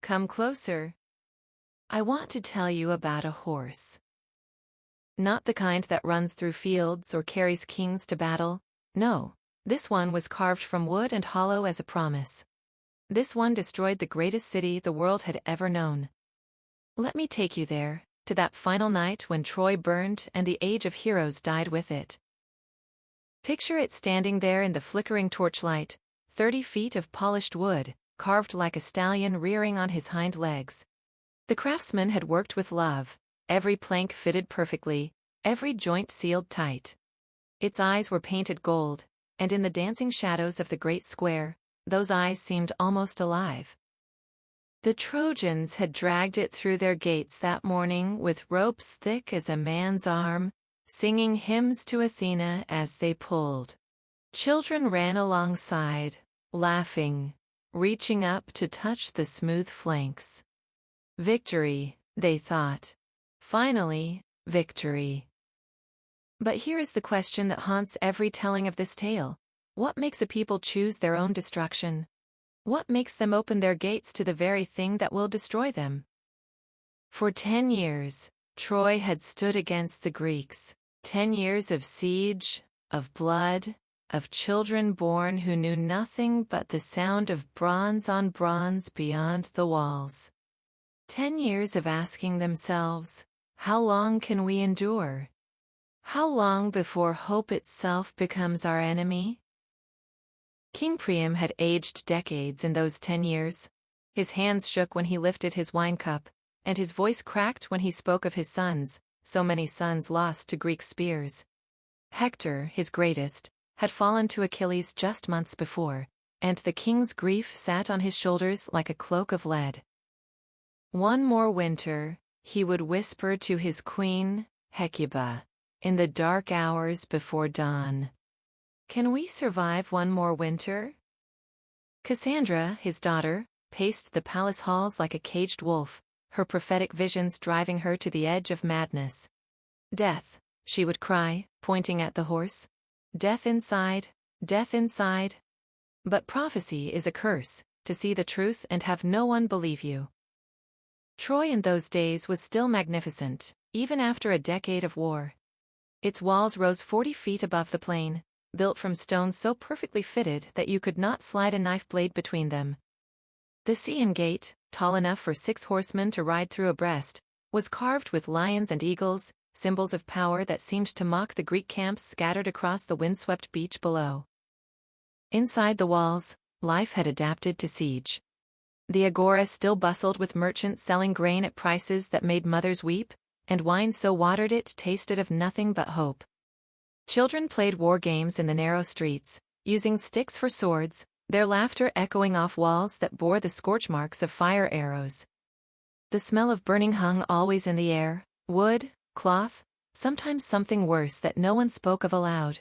Come closer. I want to tell you about a horse. Not the kind that runs through fields or carries kings to battle. No, this one was carved from wood and hollow as a promise. This one destroyed the greatest city the world had ever known. Let me take you there, to that final night when Troy burned and the age of heroes died with it. Picture it standing there in the flickering torchlight, 30 feet of polished wood, carved like a stallion rearing on his hind legs. The craftsmen had worked with love, every plank fitted perfectly, every joint sealed tight. Its eyes were painted gold, and in the dancing shadows of the great square, those eyes seemed almost alive. The Trojans had dragged it through their gates that morning with ropes thick as a man's arm, singing hymns to Athena as they pulled. Children ran alongside, laughing, reaching up to touch the smooth flanks. Victory, they thought. Finally, victory. But here is the question that haunts every telling of this tale. What makes a people choose their own destruction? What makes them open their gates to the very thing that will destroy them? For 10 years, Troy had stood against the Greeks. 10 years of siege, of blood, of children born who knew nothing but the sound of bronze on bronze beyond the walls. 10 years of asking themselves, how long can we endure? How long before hope itself becomes our enemy? King Priam had aged decades in those 10 years. His hands shook when he lifted his wine cup, and his voice cracked when he spoke of his sons, so many sons lost to Greek spears. Hector, his greatest, had fallen to Achilles just months before, and the king's grief sat on his shoulders like a cloak of lead. One more winter, he would whisper to his queen, Hecuba, in the dark hours before dawn. Can we survive one more winter? Cassandra, his daughter, paced the palace halls like a caged wolf, her prophetic visions driving her to the edge of madness. Death, she would cry, pointing at the horse. Death inside, death inside. But prophecy is a curse, to see the truth and have no one believe you. Troy in those days was still magnificent, even after a decade of war. Its walls rose 40 feet above the plain, built from stone so perfectly fitted that you could not slide a knife blade between them. The Scaean gate, tall enough for 6 horsemen to ride through abreast, was carved with lions and eagles, symbols of power that seemed to mock the Greek camps scattered across the windswept beach below. Inside the walls, life had adapted to siege. The agora still bustled with merchants selling grain at prices that made mothers weep, and wine so watered it tasted of nothing but hope. Children played war games in the narrow streets, using sticks for swords, their laughter echoing off walls that bore the scorch marks of fire arrows. The smell of burning hung always in the air, wood, cloth, sometimes something worse that no one spoke of aloud.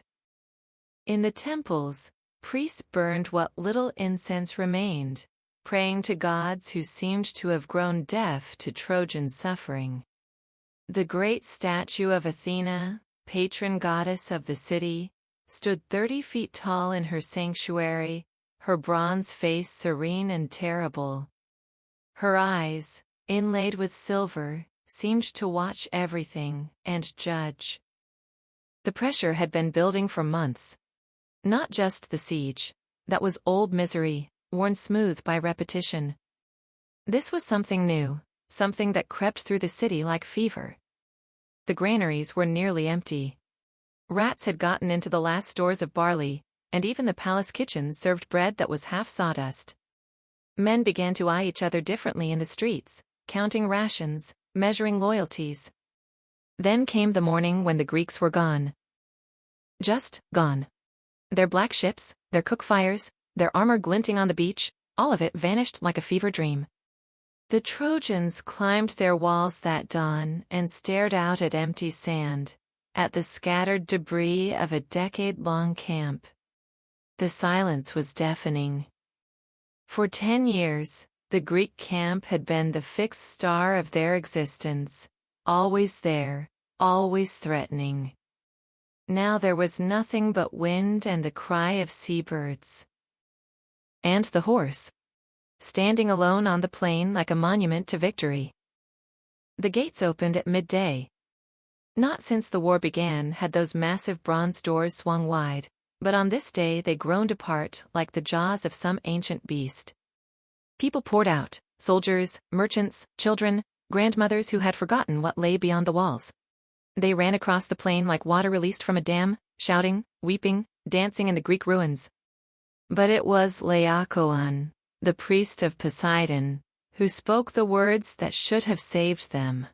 In the temples, priests burned what little incense remained, praying to gods who seemed to have grown deaf to Trojan suffering. The great statue of Athena, patron goddess of the city, stood 30 feet tall in her sanctuary, her bronze face serene and terrible. Her eyes, inlaid with silver, seemed to watch everything and judge. The pressure had been building for months. Not just the siege, that was old misery, worn smooth by repetition. This was something new, something that crept through the city like fever. The granaries were nearly empty. Rats had gotten into the last stores of barley, and even the palace kitchens served bread that was half sawdust. Men began to eye each other differently in the streets, counting rations, measuring loyalties. Then came the morning when the Greeks were gone. Just gone. Their black ships, their cook fires, their armor glinting on the beach, all of it vanished like a fever dream. The Trojans climbed their walls that dawn and stared out at empty sand, at the scattered debris of a decade-long camp. The silence was deafening. For 10 years, the Greek camp had been the fixed star of their existence, always there, always threatening. Now there was nothing but wind and the cry of seabirds. And the horse. standing alone on the plain like a monument to victory. The gates opened at midday. Not since the war began had those massive bronze doors swung wide, but on this day they groaned apart like the jaws of some ancient beast. People poured out, soldiers, merchants, children, grandmothers who had forgotten what lay beyond the walls. They ran across the plain like water released from a dam, shouting, weeping, dancing in the Greek ruins. But it was Laocoon, the priest of Poseidon, who spoke the words that should have saved them.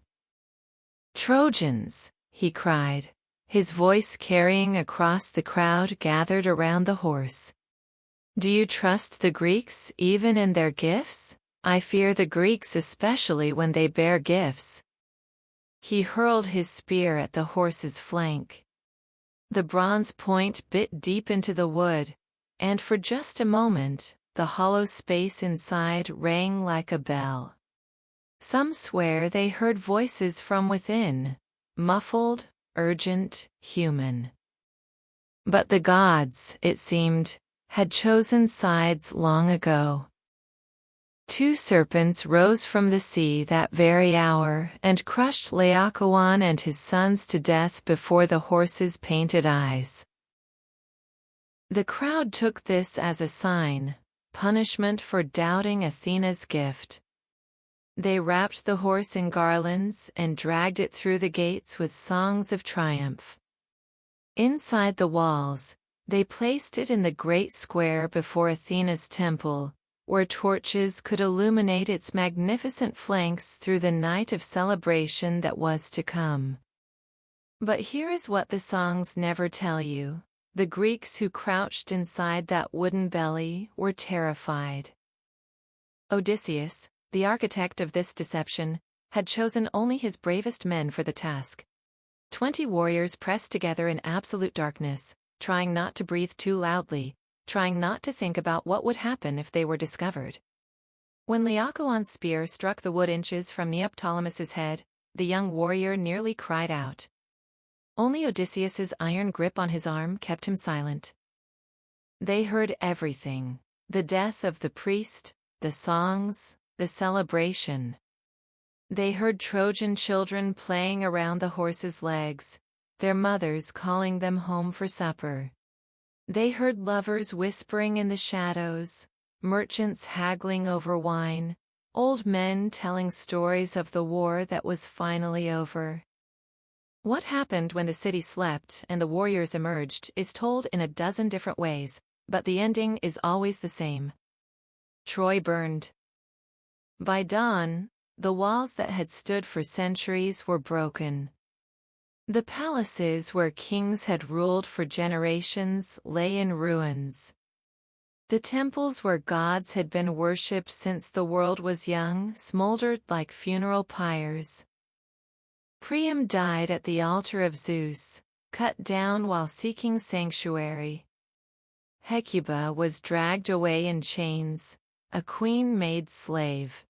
"Trojans," he cried, his voice carrying across the crowd gathered around the horse. "Do you trust the Greeks even in their gifts? I fear the Greeks especially when they bear gifts." He hurled his spear at the horse's flank. The bronze point bit deep into the wood, and for just a moment, the hollow space inside rang like a bell. Some swear they heard voices from within, muffled, urgent, human. But the gods, it seemed, had chosen sides long ago. 2 serpents rose from the sea that very hour and crushed Laocoon and his sons to death before the horse's painted eyes. The crowd took this as a sign, punishment for doubting Athena's gift. They wrapped the horse in garlands and dragged it through the gates with songs of triumph. Inside the walls, they placed it in the great square before Athena's temple, where torches could illuminate its magnificent flanks through the night of celebration that was to come. But here is what the songs never tell you. The Greeks who crouched inside that wooden belly were terrified. Odysseus, the architect of this deception, had chosen only his bravest men for the task. 20 warriors pressed together in absolute darkness, trying not to breathe too loudly, trying not to think about what would happen if they were discovered. When Laocoon's spear struck the wood inches from Neoptolemus's head, the young warrior nearly cried out. Only Odysseus's iron grip on his arm kept him silent. They heard everything: the death of the priest, the songs, the celebration. They heard Trojan children playing around the horses' legs, their mothers calling them home for supper. They heard lovers whispering in the shadows, merchants haggling over wine, old men telling stories of the war that was finally over. What happened when the city slept and the warriors emerged is told in a dozen different ways, but the ending is always the same. Troy burned. By dawn, the walls that had stood for centuries were broken. The palaces where kings had ruled for generations lay in ruins. The temples where gods had been worshipped since the world was young smoldered like funeral pyres. Priam died at the altar of Zeus, cut down while seeking sanctuary. Hecuba was dragged away in chains, a queen-made slave.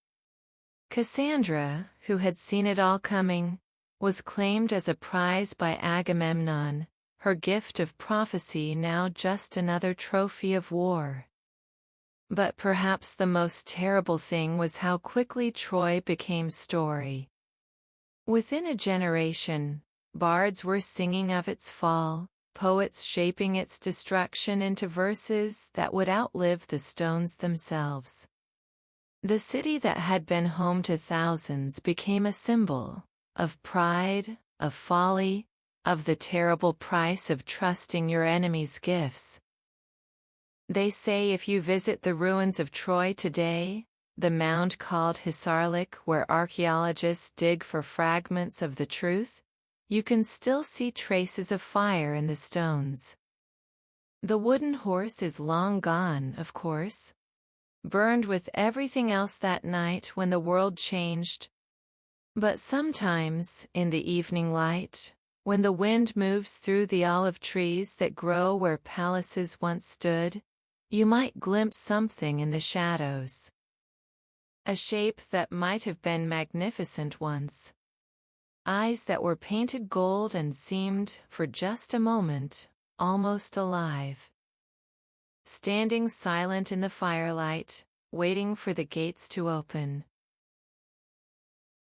Cassandra, who had seen it all coming, was claimed as a prize by Agamemnon, her gift of prophecy now just another trophy of war. But perhaps the most terrible thing was how quickly Troy became story. Within a generation, bards were singing of its fall, poets shaping its destruction into verses that would outlive the stones themselves. The city that had been home to thousands became a symbol of pride, of folly, of the terrible price of trusting your enemy's gifts. They say if you visit the ruins of Troy today, the mound called Hisarlik where archaeologists dig for fragments of the truth, you can still see traces of fire in the stones. The wooden horse is long gone, of course, burned with everything else that night when the world changed. But sometimes, in the evening light, when the wind moves through the olive trees that grow where palaces once stood, you might glimpse something in the shadows. A shape that might have been magnificent once. Eyes that were painted gold and seemed, for just a moment, almost alive. Standing silent in the firelight, waiting for the gates to open.